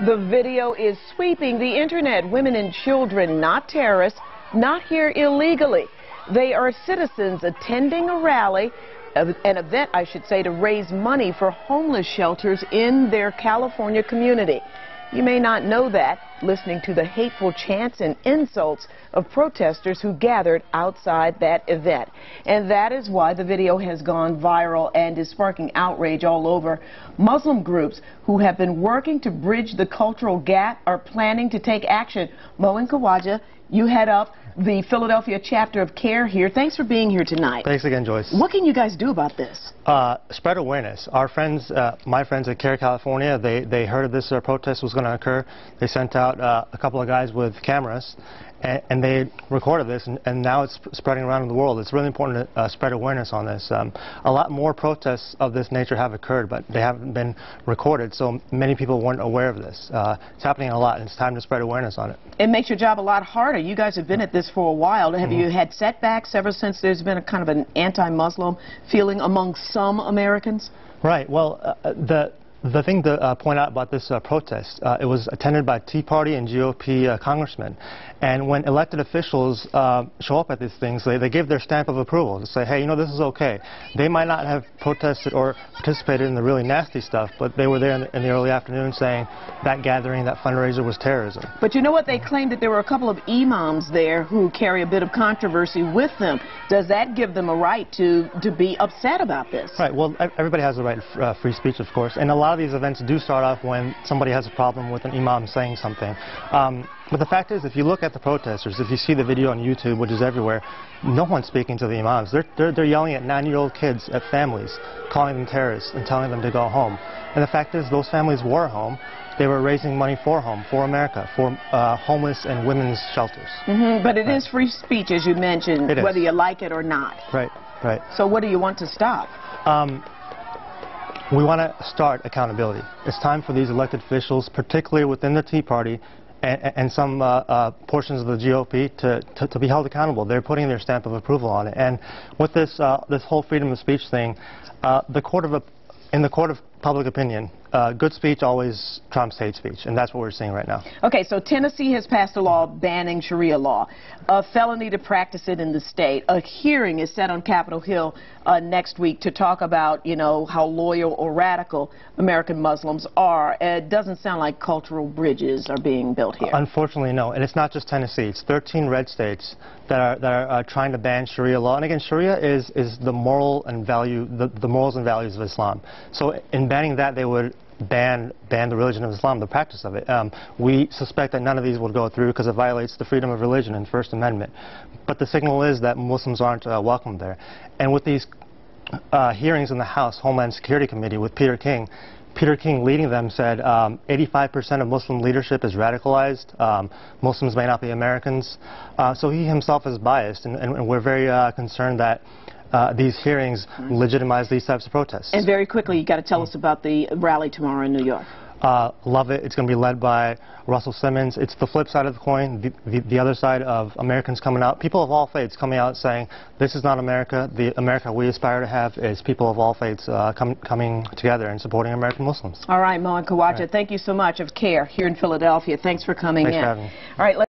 The video is sweeping the internet. Women and children, not terrorists, not here illegally. They are citizens attending a rally, an event, I should say, to raise money for homeless shelters in their California community. You may not know that, listening to the hateful chants and insults of protesters who gathered outside that event. And that is why the video has gone viral and is sparking outrage all over. Muslim groups who have been working to bridge the cultural gap are planning to take action. Moein Khawaja, you head up the Philadelphia chapter of CAIR here. Thanks for being here tonight. Thanks again, Joyce. What can you guys do about this? Spread awareness. Our friends, my friends at CAIR-California, they heard of this protest was going to occur. They sent out a couple of guys with cameras, and they recorded this, and now it's spreading around the world. It's really important to spread awareness on this. A lot more protests of this nature have occurred, but they haven't been recorded, so many people weren't aware of this. It's happening a lot, and it's time to spread awareness on it. It makes your job a lot harder. You guys have been at this for a while. Have you had setbacks ever since there's been a kind of an anti-Muslim feeling among some Americans? Right. Well, the thing to point out about this protest, it was attended by Tea Party and GOP congressmen. And when elected officials show up at these things, they give their stamp of approval to say, hey, you know, this is okay. They might not have protested or participated in the really nasty stuff, but they were there in the early afternoon saying that gathering, that fundraiser was terrorism. But you know what? They claimed that there were a couple of imams there who carry a bit of controversy with them. Does that give them a right to be upset about this? Right. Well, everybody has the right to free speech, of course. And a lot of these events do start off when somebody has a problem with an imam saying something. But the fact is, if you look at the protesters, if you see the video on YouTube, which is everywhere, no one's speaking to the imams. They're yelling at 9-year-old kids, at families, calling them terrorists and telling them to go home. And the fact is, those families were home. They were raising money for home, for America, for homeless and women's shelters. But it is free speech, as you mentioned, whether you like it or not. Right, right. So what do you want to stop? We want to start accountability. It's time for these elected officials, particularly within the Tea Party and some portions of the GOP, to be held accountable. They're putting their stamp of approval on it. And with this this whole freedom of speech thing, in the court of public opinion, good speech always trumps hate speech, and that's what we're seeing right now. Okay, so Tennessee has passed a law banning Sharia law, a felony to practice it in the state. A hearing is set on Capitol Hill next week to talk about, you know, how loyal or radical American Muslims are. It doesn't sound like cultural bridges are being built here. Unfortunately, no, and it's not just Tennessee. It's 13 red states that are trying to ban Sharia law, and again, Sharia is the moral and the morals and values of Islam. So in banning that, they would ban the religion of Islam, the practice of it. We suspect that none of these will go through because it violates the freedom of religion in the First Amendment. But the signal is that Muslims aren't welcome there. And with these hearings in the House Homeland Security Committee with Peter King leading them, said 85% of Muslim leadership is radicalized. Muslims may not be Americans. So he himself is biased, and we're very concerned that these hearings legitimize these types of protests. And very quickly, you got to tell us about the rally tomorrow in New York. Love it. It's going to be led by Russell Simmons. It's the flip side of the coin, the other side of Americans coming out. People of all faiths coming out saying, this is not America. The America we aspire to have is people of all faiths coming together and supporting American Muslims. All right, Moein Khawaja, thank you so much of CAIR here in Philadelphia. Thanks for coming in. Thanks for having me. All right.